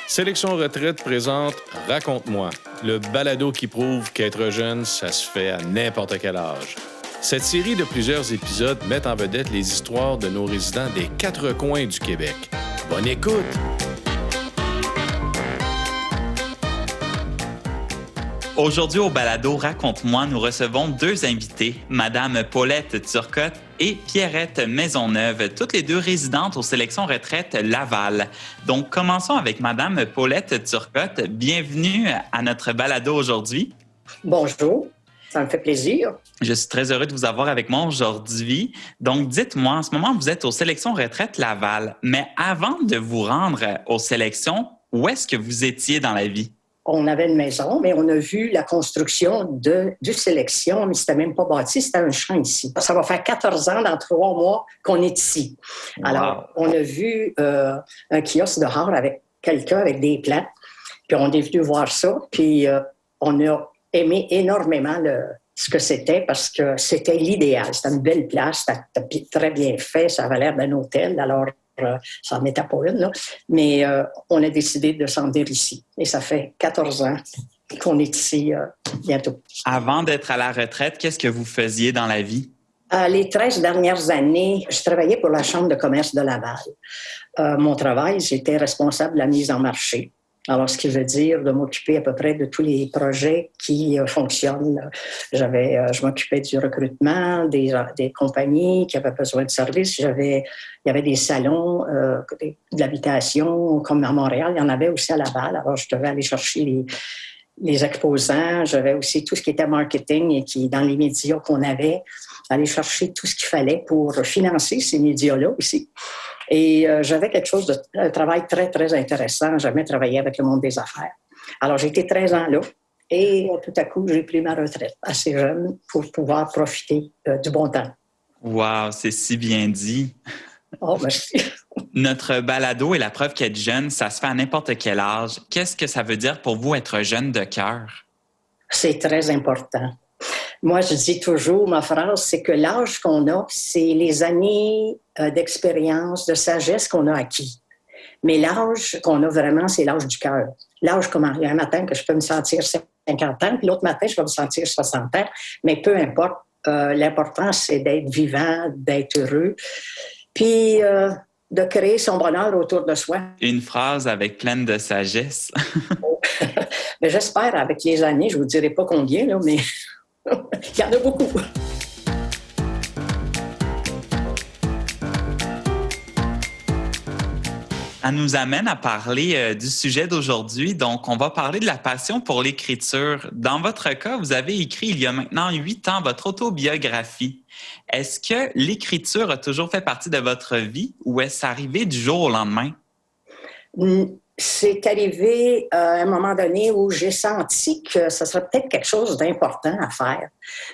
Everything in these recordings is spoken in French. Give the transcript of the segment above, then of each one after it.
Sélection Retraite présente Raconte-moi, le balado qui prouve qu'être jeune, ça se fait à n'importe quel âge. Cette série de plusieurs épisodes met en vedette les histoires de nos résidents des quatre coins du Québec. Bonne écoute! Aujourd'hui, au balado Raconte-moi, nous recevons deux invités, Madame Paulette Turcotte et Pierrette Maisonneuve, toutes les deux résidentes aux sélections retraite Laval. Donc, commençons avec Madame Paulette Turcotte. Bienvenue à notre balado aujourd'hui. Bonjour, ça me fait plaisir. Je suis très heureux de vous avoir avec moi aujourd'hui. Donc, dites-moi, en ce moment, vous êtes aux sélections retraite Laval, mais avant de vous rendre aux sélections, où est-ce que vous étiez dans la vie? On avait une maison, mais on a vu la construction du sélection, mais c'était même pas bâti, c'était un champ ici. Ça va faire 14 ans dans 3 mois qu'on est ici. Wow. Alors, on a vu un kiosque dehors avec quelqu'un avec des plants, puis on est venu voir ça, puis on a aimé énormément ce que c'était parce que c'était l'idéal. C'était une belle place, c'était très bien fait, ça avait l'air d'un hôtel, alors ça n'en était pas une, là. Mais on a décidé de s'en venir ici. Et ça fait 14 ans qu'on est ici bientôt. Avant d'être à la retraite, qu'est-ce que vous faisiez dans la vie? Les 13 dernières années, je travaillais pour la Chambre de commerce de Laval. Mon travail, j'étais responsable de la mise en marché. Alors, ce qui veut dire de m'occuper à peu près de tous les projets qui fonctionnent. Je m'occupais du recrutement, des compagnies qui avaient besoin de services. Il y avait des salons de l'habitation, comme à Montréal. Il y en avait aussi à Laval. Alors, je devais aller chercher les exposants. J'avais aussi tout ce qui était marketing et qui, dans les médias qu'on avait, aller chercher tout ce qu'il fallait pour financer ces médias-là aussi. Et j'avais un travail très, très intéressant. J'ai jamais travaillé avec le monde des affaires. Alors, j'ai été 13 ans là et tout à coup, j'ai pris ma retraite assez jeune pour pouvoir profiter du bon temps. Wow, c'est si bien dit. Oh, merci. Notre balado est la preuve qu'être jeune, ça se fait à n'importe quel âge. Qu'est-ce que ça veut dire pour vous être jeune de cœur? C'est très important. Moi, je dis toujours, ma phrase, c'est que l'âge qu'on a, c'est les années d'expérience, de sagesse qu'on a acquis. Mais l'âge qu'on a vraiment, c'est l'âge du cœur. L'âge comme il y a un matin que je peux me sentir 50 ans, puis l'autre matin, je vais me sentir 60 ans. Mais peu importe, l'important, c'est d'être vivant, d'être heureux, puis de créer son bonheur autour de soi. Une phrase avec pleine de sagesse. Mais j'espère, avec les années, je ne vous dirai pas combien, là, mais... Il y en a beaucoup. Ça nous amène à parler du sujet d'aujourd'hui. Donc, on va parler de la passion pour l'écriture. Dans votre cas, vous avez écrit il y a maintenant 8 ans votre autobiographie. Est-ce que l'écriture a toujours fait partie de votre vie ou est-ce arrivé du jour au lendemain? C'est arrivé à un moment donné où j'ai senti que ce serait peut-être quelque chose d'important à faire.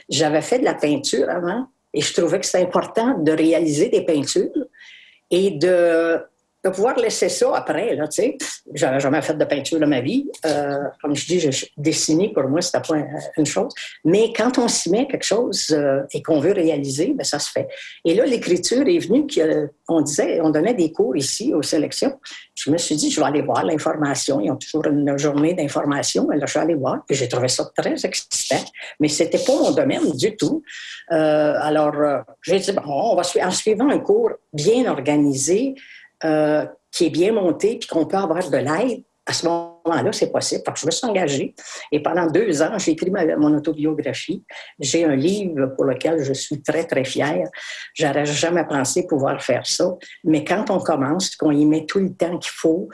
J'avais fait de la peinture avant et je trouvais que c'était important de réaliser des peintures et de pouvoir laisser ça après, là, tu sais. J'avais jamais fait de peinture de ma vie. Comme je dis, dessiner, pour moi, c'était pas une chose. Mais quand on s'y met quelque chose et qu'on veut réaliser, bien, ça se fait. Et là, l'écriture est venue, on donnait des cours ici aux sélections. Je me suis dit, je vais aller voir l'information. Ils ont toujours une journée d'information. Et là, je suis allée voir, puis j'ai trouvé ça très excitant. Mais c'était pas mon domaine du tout. Alors, j'ai dit, bon, on va en suivant un cours bien organisé, qui est bien monté puis qu'on peut avoir de l'aide, à ce moment-là, c'est possible. Donc, je me suis engagée et pendant 2 ans, j'ai écrit mon autobiographie. J'ai un livre pour lequel je suis très, très fière. J'aurais jamais pensé pouvoir faire ça. Mais quand on commence, qu'on y met tout le temps qu'il faut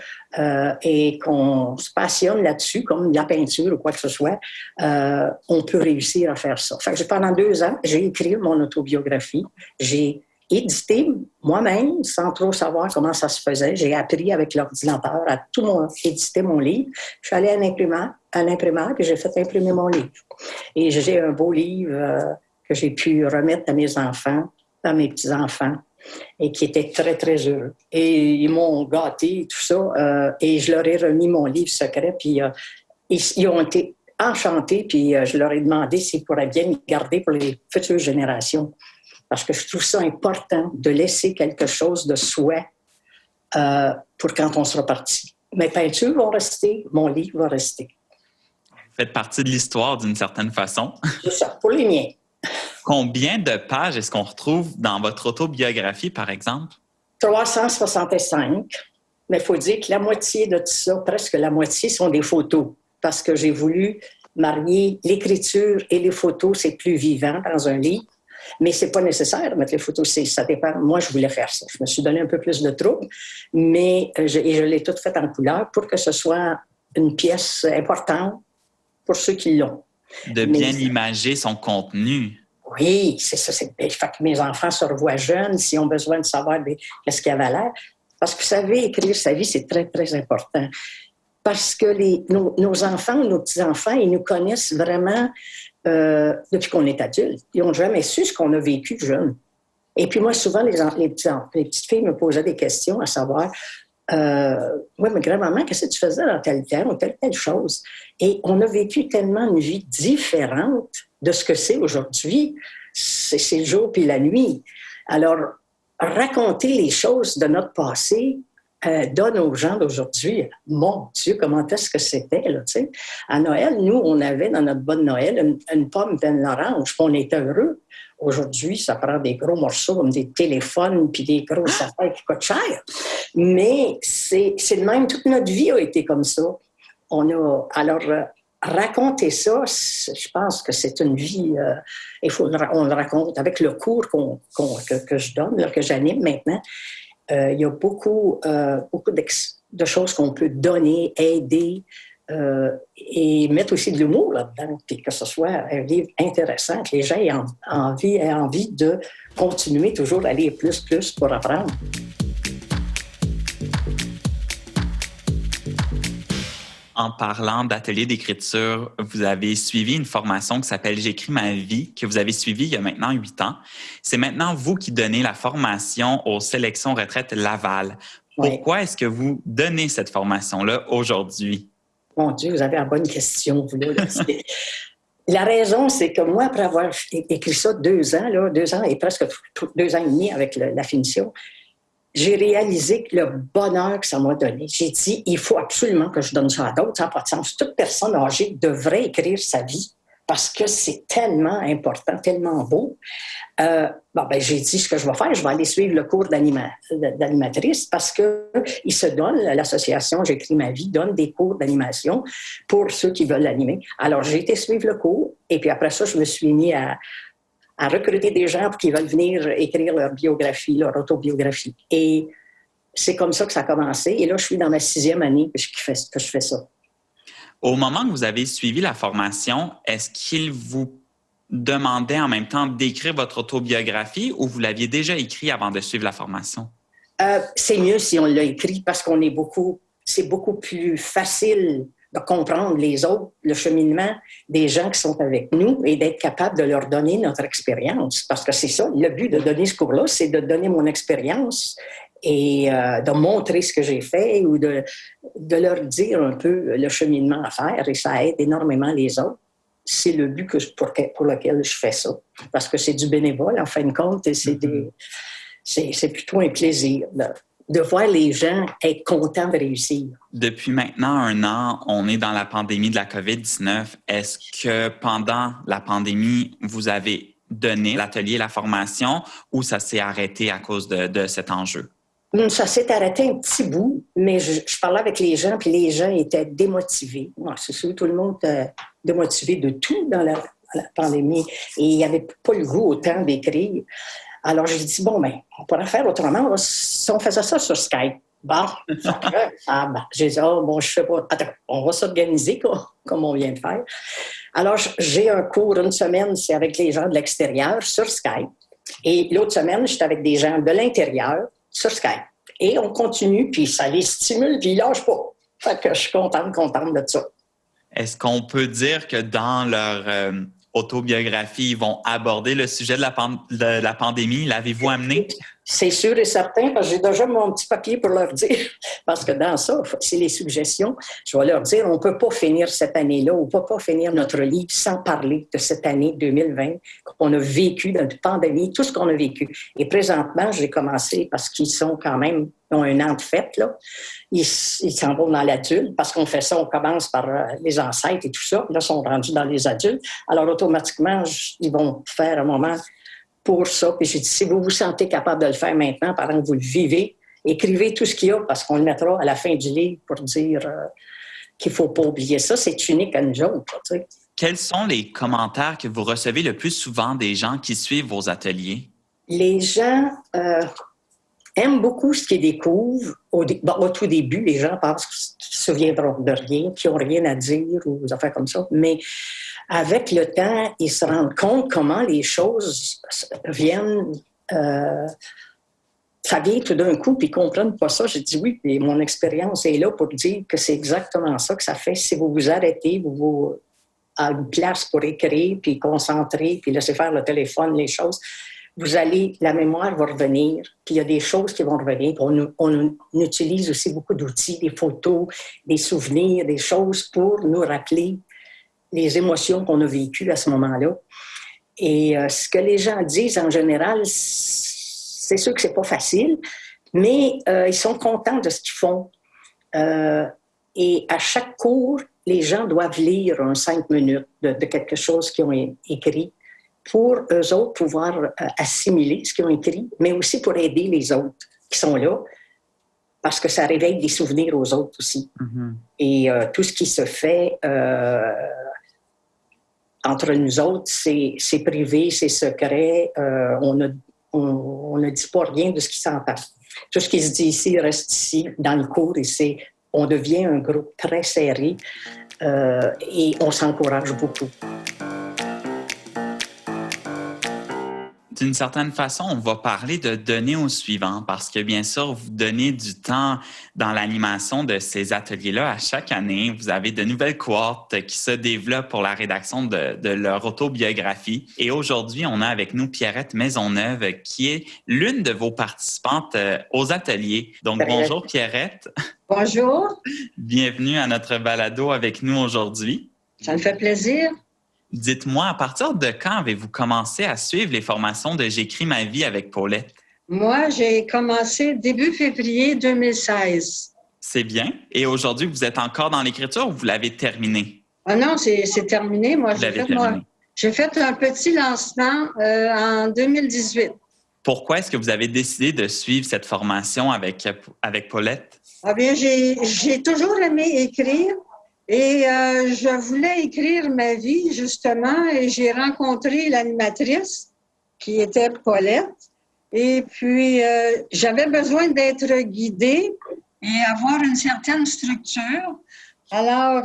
et qu'on se passionne là-dessus, comme la peinture ou quoi que ce soit, on peut réussir à faire ça. Fait que pendant 2 ans, j'ai écrit mon autobiographie. J'ai édité moi-même, sans trop savoir comment ça se faisait. J'ai appris avec l'ordinateur à éditer mon livre. Je suis allée à l'imprimeur, puis j'ai fait imprimer mon livre. Et j'ai un beau livre que j'ai pu remettre à mes enfants, à mes petits-enfants, et qui étaient très, très heureux. Et ils m'ont gâté, tout ça, et je leur ai remis mon livre secret, puis ils ont été enchantés, puis je leur ai demandé s'ils pourraient bien me garder pour les futures générations. Parce que je trouve ça important de laisser quelque chose de soi pour quand on sera parti. mes peintures vont rester, mon livre va rester. Vous faites partie de l'histoire d'une certaine façon. C'est ça, pour les miens. Combien de pages est-ce qu'on retrouve dans votre autobiographie, par exemple? 365, mais il faut dire que la moitié de tout ça, presque la moitié, sont des photos, parce que j'ai voulu marier l'écriture et les photos, c'est plus vivant dans un livre, mais c'est pas nécessaire de mettre les photos, ça dépend. Moi, je voulais faire ça. Je me suis donné un peu plus de trouble, mais je l'ai toute faite en couleur pour que ce soit une pièce importante pour ceux qui l'ont. De bien imager son contenu. Oui, c'est ça. Fait que mes enfants se revoient jeunes, s'ils ont besoin de savoir qu'est-ce qu'il y avait à l'air. Parce que vous savez, écrire sa vie, c'est très, très important. Parce que nos enfants, nos petits-enfants, ils nous connaissent vraiment depuis qu'on est adulte. Ils n'ont jamais su ce qu'on a vécu jeune. Et puis moi, souvent, les petites filles me posaient des questions à savoir oui, mais grand-maman, qu'est-ce que tu faisais dans tel temps ou telle chose? Et on a vécu tellement une vie différente de ce que c'est aujourd'hui. C'est le jour puis la nuit. Alors, raconter les choses de notre passé donne aux gens d'aujourd'hui, mon Dieu, comment est-ce que c'était, là, tu sais. À Noël, nous, on avait dans notre bonne Noël une pomme et une orange, puis on était heureux. Aujourd'hui, ça prend des gros morceaux comme des téléphones puis des grosses affaires qui coûtent cher. Mais c'est le même, toute notre vie a été comme ça. Raconter ça, je pense que c'est une vie, on le raconte avec le cours que je donne, là, que j'anime maintenant. Il y a beaucoup de choses qu'on peut donner, aider et mettre aussi de l'humour là-dedans, puis que ce soit un livre intéressant, que les gens aient envie de continuer toujours à lire plus pour apprendre. En parlant d'atelier d'écriture, vous avez suivi une formation qui s'appelle « J'écris ma vie » que vous avez suivie il y a maintenant 8 ans. C'est maintenant vous qui donnez la formation aux sélections retraite Laval. Pourquoi est-ce que vous donnez cette formation-là aujourd'hui? Mon Dieu, vous avez la bonne question. La raison, c'est que moi, après avoir écrit ça 2 ans, 2 ans et presque 2 ans et demi avec la finition, j'ai réalisé que le bonheur que ça m'a donné. J'ai dit, il faut absolument que je donne ça à d'autres. Ça n'a pas de sens. Toute personne âgée devrait écrire sa vie parce que c'est tellement important, tellement beau. J'ai dit ce que je vais faire. Je vais aller suivre le cours d'animatrice parce qu'il se donne, l'association J'écris ma vie donne des cours d'animation pour ceux qui veulent l'animer. Alors, j'ai été suivre le cours et puis après ça, je me suis mis à recruter des gens qui veulent venir écrire leur biographie, leur autobiographie. Et c'est comme ça que ça a commencé. Et là, je suis dans ma 6e année que je fais ça. Au moment que vous avez suivi la formation, est-ce qu'il vous demandait en même temps d'écrire votre autobiographie ou vous l'aviez déjà écrit avant de suivre la formation? C'est mieux si on l'a écrit parce c'est beaucoup plus facile de comprendre les autres, le cheminement des gens qui sont avec nous et d'être capable de leur donner notre expérience. Parce que c'est ça, le but de donner ce cours-là, c'est de donner mon expérience et de montrer ce que j'ai fait ou de leur dire un peu le cheminement à faire et ça aide énormément les autres. C'est le but pour lequel je fais ça. Parce que c'est du bénévole, en fin de compte, et c'est plutôt un plaisir de voir les gens être contents de réussir. Depuis maintenant 1 an, on est dans la pandémie de la COVID-19. Est-ce que pendant la pandémie, vous avez donné l'atelier, la formation, ou ça s'est arrêté à cause de cet enjeu? Ça s'est arrêté un petit bout, mais je parlais avec les gens, puis les gens étaient démotivés. C'est sûr, tout le monde était démotivé de tout dans la pandémie. Et il n'y avait pas le goût autant d'écrire. Alors, j'ai dit, on pourrait faire autrement. Si on faisait ça sur Skype. J'ai dit, je sais pas. Attends, on va s'organiser comme on vient de faire. Alors, j'ai un cours 1 semaine, c'est avec les gens de l'extérieur sur Skype. Et l'autre semaine, j'étais avec des gens de l'intérieur sur Skype. Et on continue, puis ça les stimule, puis ils lâchent pas. Fait que je suis contente de ça. Est-ce qu'on peut dire que dans leur autobiographie, ils vont aborder le sujet de la pandémie? L'avez-vous amené? C'est sûr et certain, parce que j'ai déjà mon petit papier pour leur dire. Parce que dans ça, c'est les suggestions. Je vais leur dire, on ne peut pas finir cette année-là, on ne peut pas finir notre livre sans parler de cette année 2020 qu'on a vécu, dans la pandémie, tout ce qu'on a vécu. Et présentement, j'ai commencé parce qu'ils sont quand même, ils ont un an de fête, là. Ils s'en vont dans l'adulte, parce qu'on fait ça, on commence par les ancêtres et tout ça. Là, ils sont rendus dans les adultes. Alors, automatiquement, ils vont faire un moment pour ça. Puis j'ai dit, si vous vous sentez capable de le faire maintenant, pendant que vous le vivez, écrivez tout ce qu'il y a, parce qu'on le mettra à la fin du livre pour dire qu'il ne faut pas oublier ça. C'est unique à nous autres. Tu sais. Quels sont les commentaires que vous recevez le plus souvent des gens qui suivent vos ateliers? Les gens aiment beaucoup ce qu'ils découvrent. Au tout début, les gens pensent qu'ils ne se souviendront de rien, qu'ils n'ont rien à dire ou des affaires comme ça. Mais avec le temps, ils se rendent compte comment les choses viennent... ça vient tout d'un coup, puis ils ne comprennent pas ça. J'ai dit oui, puis mon expérience est là pour dire que c'est exactement ça que ça fait. Si vous vous arrêtez, vous à une place pour écrire, puis concentrer, puis laisser faire le téléphone, les choses, la mémoire va revenir, puis il y a des choses qui vont revenir. On utilise aussi beaucoup d'outils, des photos, des souvenirs, des choses pour nous rappeler les émotions qu'on a vécues à ce moment-là. Et ce que les gens disent en général, c'est sûr que c'est pas facile, mais ils sont contents de ce qu'ils font. Et à chaque cours, les gens doivent lire 5 minutes de quelque chose qu'ils ont écrit pour eux autres pouvoir assimiler ce qu'ils ont écrit, mais aussi pour aider les autres qui sont là, parce que ça réveille des souvenirs aux autres aussi. Mm-hmm. Et tout ce qui se fait entre nous autres, c'est privé, c'est secret. On ne dit pas rien de ce qui s'entend. Tout ce qui se dit ici reste ici, dans le cours, et on devient un groupe très serré et on s'encourage beaucoup. D'une certaine façon, on va parler de donner au suivant parce que, bien sûr, vous donnez du temps dans l'animation de ces ateliers-là à chaque année. Vous avez de nouvelles cohortes qui se développent pour la rédaction de leur autobiographie. Et aujourd'hui, on a avec nous Pierrette Maisonneuve, qui est l'une de vos participantes aux ateliers. Donc, bonjour Pierrette. Bonjour. Bienvenue à notre balado avec nous aujourd'hui. Ça me fait plaisir. Dites-moi, à partir de quand avez-vous commencé à suivre les formations de J'écris ma vie avec Paulette? Moi, j'ai commencé début février 2016. C'est bien. Et aujourd'hui, vous êtes encore dans l'écriture ou vous l'avez terminé? Ah non, c'est terminé. Moi, j'ai fait un petit lancement en 2018. Pourquoi est-ce que vous avez décidé de suivre cette formation avec Paulette? Ah bien, j'ai toujours aimé écrire. Et je voulais écrire ma vie, justement, et j'ai rencontré l'animatrice qui était Paulette. Et puis, j'avais besoin d'être guidée et avoir une certaine structure. Alors,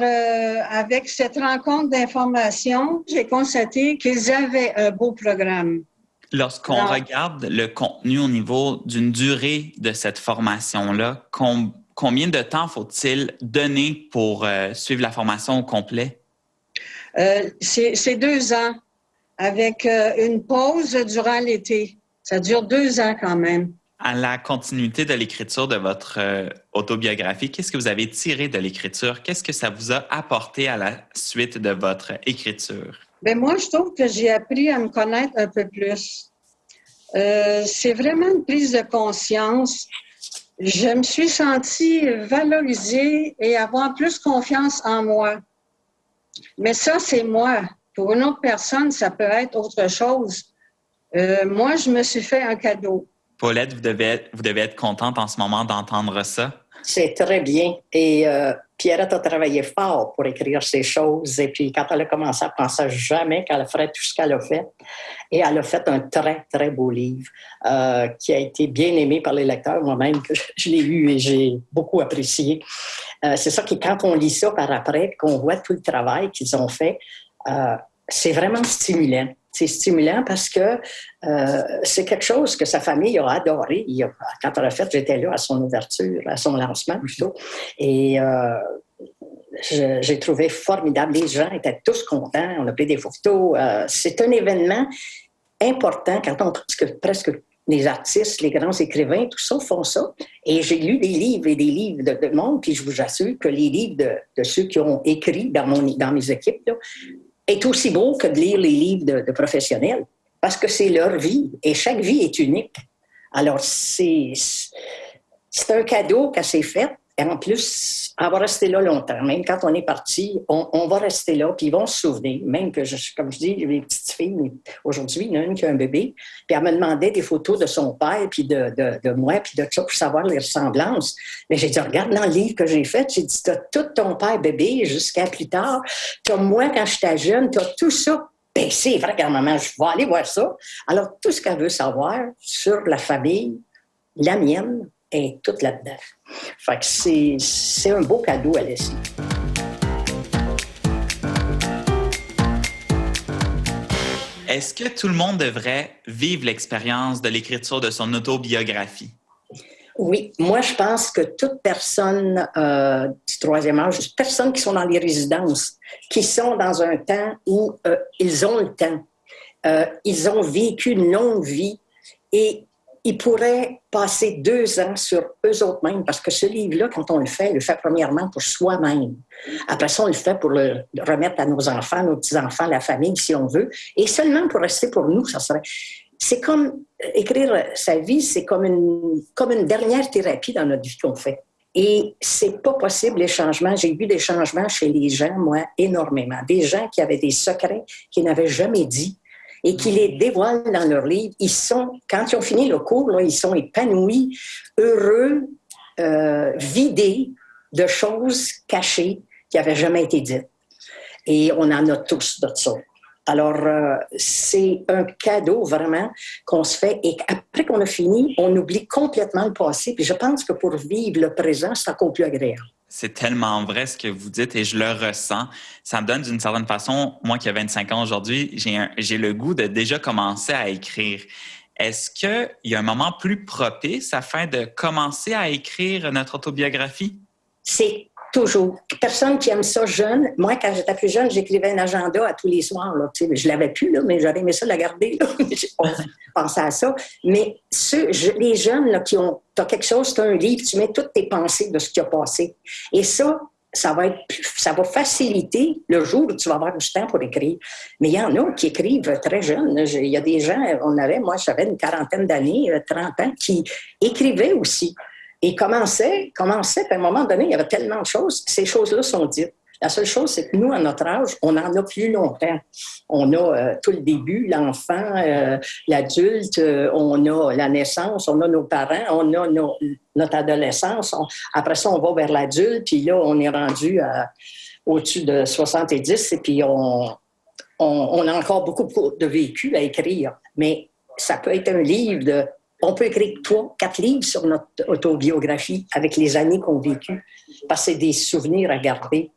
avec cette rencontre d'information, j'ai constaté qu'ils avaient un beau programme. Lorsqu'on regarde le contenu au niveau d'une durée de cette formation-là, combien de temps faut-il donner pour suivre la formation au complet? C'est 2 ans, avec une pause durant l'été. Ça dure 2 ans quand même. À la continuité de l'écriture de votre autobiographie, qu'est-ce que vous avez tiré de l'écriture? Qu'est-ce que ça vous a apporté à la suite de votre écriture? Bien, moi, je trouve que j'ai appris à me connaître un peu plus. C'est vraiment une prise de conscience. Je me suis sentie valorisée et avoir plus confiance en moi. Mais ça, c'est moi. Pour une autre personne, ça peut être autre chose. Moi, je me suis fait un cadeau. Paulette, vous devez être contente en ce moment d'entendre ça. C'est très bien. Et Pierrette a travaillé fort pour écrire ces choses. Et puis, quand elle a commencé, elle ne pensait jamais qu'elle ferait tout ce qu'elle a fait. Et elle a fait un très, très beau livre qui a été bien aimé par les lecteurs. Moi-même, que je l'ai lu et j'ai beaucoup apprécié. C'est ça que quand on lit ça par après, qu'on voit tout le travail qu'ils ont fait, c'est vraiment stimulant. C'est stimulant parce que c'est quelque chose que sa famille a adoré. Quand elle a fait, j'étais là à son ouverture, à son lancement plutôt. Et j'ai trouvé formidable. Les gens étaient tous contents. On a pris des photos. C'est un événement important quand presque les artistes, les grands écrivains, tout ça font ça. Et j'ai lu des livres et des livres de monde, puis je vous assure que les livres de ceux qui ont écrit dans mes équipes là, est aussi beau que de lire les livres de professionnels, parce que c'est leur vie, et chaque vie est unique. Alors, c'est un cadeau qu'elle s'est fait. Et en plus, elle va rester là longtemps. Même quand on est parti, on va rester là, puis ils vont se souvenir. Même que, comme je dis, mes petites filles, aujourd'hui, il y en a une qui a un bébé, puis elle me demandait des photos de son père, puis de moi, puis de ça, pour savoir les ressemblances. Mais j'ai dit, regarde dans le livre que j'ai fait, j'ai dit, t'as tout ton père bébé jusqu'à plus tard. T'as moi quand j'étais jeune, t'as tout ça. Ben, c'est vrai qu'à un moment, je vais aller voir ça. Alors, tout ce qu'elle veut savoir sur la famille, la mienne, est toute là-dedans. Fait que c'est un beau cadeau à laisser. Est-ce que tout le monde devrait vivre l'expérience de l'écriture de son autobiographie? Oui, moi, je pense que toute personne du troisième âge, toute personne qui sont dans les résidences, qui sont dans un temps où ils ont le temps, ils ont vécu une longue vie et ils pourraient passer 2 ans sur eux autres mêmes, parce que ce livre-là, quand on le fait premièrement pour soi-même. Après ça, on le fait pour le remettre à nos enfants, nos petits-enfants, la famille, si on veut. Et seulement pour rester pour nous, ça serait... C'est comme écrire sa vie, c'est comme une dernière thérapie dans notre vie qu'on fait. Et c'est pas possible, les changements. J'ai vu des changements chez les gens, moi, énormément. Des gens qui avaient des secrets qu'ils n'avaient jamais dit et qui les dévoilent dans leurs livres. Ils sont, quand ils ont fini le cours, là, ils sont épanouis, heureux, vidés de choses cachées qui n'avaient jamais été dites. Et on en a tous de ça. Alors, c'est un cadeau vraiment qu'on se fait. Et après qu'on a fini, on oublie complètement le passé. Puis je pense que pour vivre le présent, c'est encore plus agréable. C'est tellement vrai ce que vous dites et je le ressens. Ça me donne d'une certaine façon, moi qui ai 25 ans aujourd'hui, j'ai le goût de déjà commencer à écrire. Est-ce qu'il y a un moment plus propice afin de commencer à écrire notre autobiographie? C'est toujours. Personne qui aime ça jeune. Moi, quand j'étais plus jeune, j'écrivais un agenda à tous les soirs. Là. Tu sais, je ne l'avais plus, là, mais j'aurais aimé ça la garder. On pensait à ça. Mais les jeunes là, qui ont... Tu as quelque chose, tu as un livre, tu mets toutes tes pensées de ce qui a passé. Et ça va faciliter le jour où tu vas avoir du temps pour écrire. Mais il y en a qui écrivent très jeunes. Il y a des gens, moi j'avais une 40aine d'années, 30 ans, qui écrivaient aussi. Et commençait, puis à un moment donné, il y avait tellement de choses, ces choses-là sont dites. La seule chose, c'est que nous, à notre âge, on en a plus longtemps. On a tout le début, l'enfant, l'adulte, on a la naissance, on a nos parents, on a notre adolescence. Après ça, on va vers l'adulte, puis là, on est rendu au-dessus de 70, et puis on a encore beaucoup de vécu à écrire. Mais ça peut être un livre on peut écrire 3-4 livres sur notre autobiographie avec les années qu'on a vécues, parce que c'est des souvenirs à garder.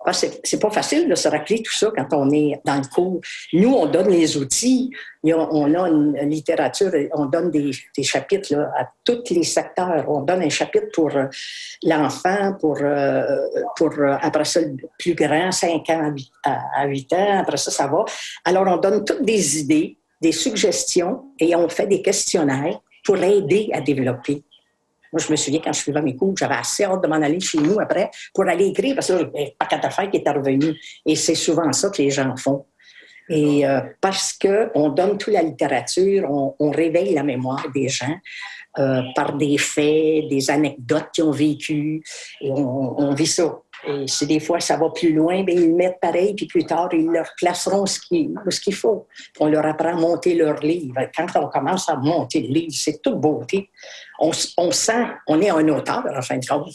Parce que c'est pas facile de se rappeler tout ça quand on est dans le cours. Nous, on donne les outils, on a une littérature, on donne des chapitres là, à tous les secteurs. On donne un chapitre pour l'enfant, pour après ça, le plus grand, 5 ans à 8 ans, après ça va. Alors, on donne toutes des idées, des suggestions, et on fait des questionnaires pour aider à développer. Moi, je me souviens, quand je suivais mes cours, j'avais assez hâte de m'en aller chez nous après pour aller écrire, parce que là, il n'y a pas qu'à d'affaires qui étaient revenus. Et c'est souvent ça que les gens font. Et parce qu'on donne toute la littérature, on réveille la mémoire des gens par des faits, des anecdotes qu'ils ont vécues, et on vit ça. Et si des fois ça va plus loin, bien, ils le mettent pareil, puis plus tard, ils leur placeront ce qu'il faut. On leur apprend à monter leur livre. Quand on commence à monter le livre, c'est toute beauté. On sent, on est un auteur, en fin de compte.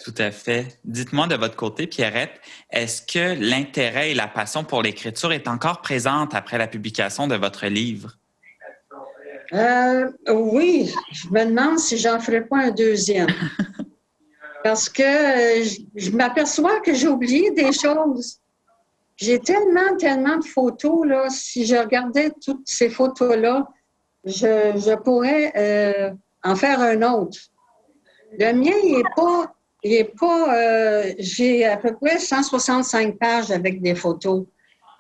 Tout à fait. Dites-moi de votre côté, Pierrette, est-ce que l'intérêt et la passion pour l'écriture est encore présente après la publication de votre livre? Oui, je me demande si j'en ferai pas un deuxième. Parce que je m'aperçois que j'ai oublié des choses. J'ai tellement de photos, là. Si je regardais toutes ces photos-là, je pourrais en faire un autre. Le mien, il est pas j'ai à peu près 165 pages avec des photos.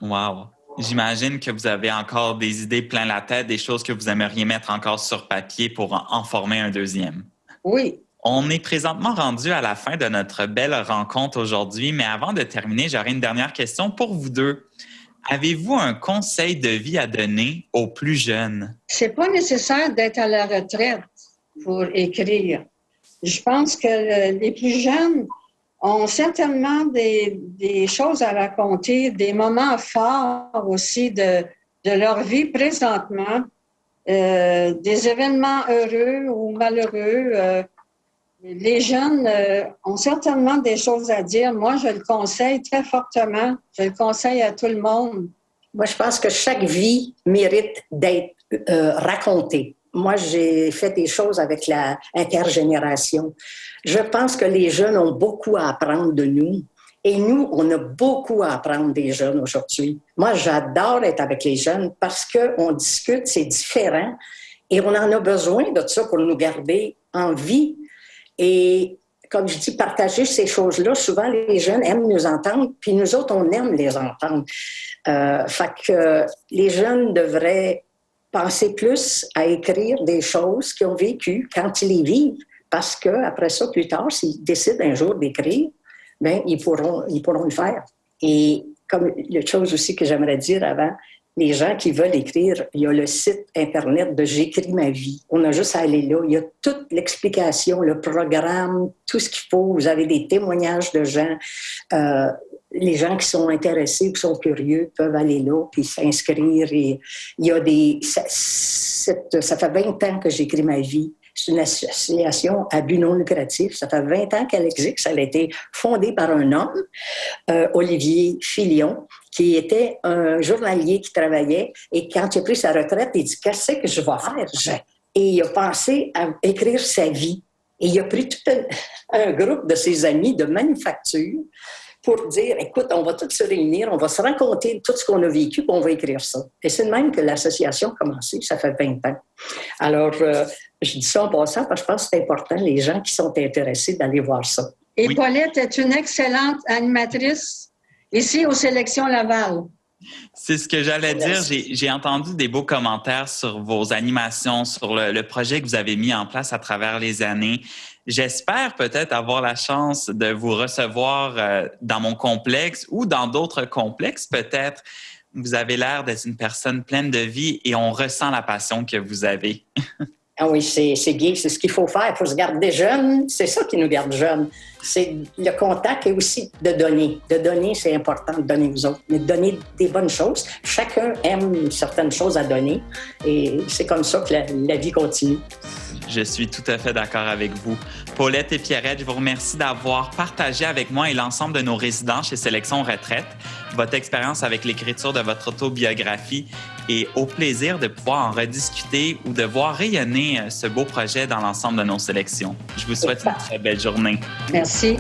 Wow! J'imagine que vous avez encore des idées plein la tête, des choses que vous aimeriez mettre encore sur papier pour en former un deuxième. Oui. On est présentement rendu à la fin de notre belle rencontre aujourd'hui, mais avant de terminer, j'aurais une dernière question pour vous deux. Avez-vous un conseil de vie à donner aux plus jeunes? C'est pas nécessaire d'être à la retraite pour écrire. Je pense que les plus jeunes ont certainement des choses à raconter, des moments forts aussi de leur vie présentement, des événements heureux ou malheureux. Les jeunes ont certainement des choses à dire. Moi, je le conseille très fortement. Je le conseille à tout le monde. Moi, je pense que chaque vie mérite d'être racontée. Moi, j'ai fait des choses avec la intergénération. Je pense que les jeunes ont beaucoup à apprendre de nous. Et nous, on a beaucoup à apprendre des jeunes aujourd'hui. Moi, j'adore être avec les jeunes parce qu'on discute, c'est différent. Et on en a besoin de ça pour nous garder en vie. Et comme je dis, partager ces choses-là, souvent les jeunes aiment nous entendre, puis nous autres, on aime les entendre. Fait que les jeunes devraient penser plus à écrire des choses qu'ils ont vécues quand ils les vivent, parce qu'après ça, plus tard, s'ils décident un jour d'écrire, bien, ils pourront le faire. Et comme l'autre chose aussi que j'aimerais dire avant, les gens qui veulent écrire, il y a le site Internet de J'écris ma vie. On a juste à aller là. Il y a toute l'explication, le programme, tout ce qu'il faut. Vous avez des témoignages de gens. Les gens qui sont intéressés, qui sont curieux, peuvent aller là puis s'inscrire. Et il y a ça fait 20 ans que j'écris ma vie. C'est une association à but non lucratif. Ça fait 20 ans qu'elle existe. Elle a été fondée par un homme, Olivier Filion, qui était un journalier qui travaillait. Et quand il a pris sa retraite, il dit « Qu'est-ce que je vais faire? » Et il a pensé à écrire sa vie. Et il a pris tout un groupe de ses amis de manufacture pour dire, écoute, on va tous se réunir, on va se raconter tout ce qu'on a vécu, puis on va écrire ça. Et c'est de même que l'association a commencé, ça fait 20 ans. Alors, je dis ça en passant parce que je pense que c'est important, les gens qui sont intéressés, d'aller voir ça. Et Oui. Paulette est une excellente animatrice ici aux Sélections Laval. C'est ce que j'allais dire. J'ai entendu des beaux commentaires sur vos animations, sur le projet que vous avez mis en place à travers les années. J'espère peut-être avoir la chance de vous recevoir dans mon complexe ou dans d'autres complexes peut-être. Vous avez l'air d'être une personne pleine de vie et on ressent la passion que vous avez. Ah oui, c'est bien, c'est ce qu'il faut faire. Il faut se garder jeune. C'est ça qui nous garde jeunes. C'est le contact et aussi de donner. De donner, c'est important de donner aux autres. Mais de donner des bonnes choses. Chacun aime certaines choses à donner. Et c'est comme ça que la vie continue. Je suis tout à fait d'accord avec vous. Paulette et Pierrette, je vous remercie d'avoir partagé avec moi et l'ensemble de nos résidents chez Sélection Retraite votre expérience avec l'écriture de votre autobiographie et au plaisir de pouvoir en rediscuter ou de voir rayonner ce beau projet dans l'ensemble de nos sélections. Je vous souhaite une très belle journée. Merci.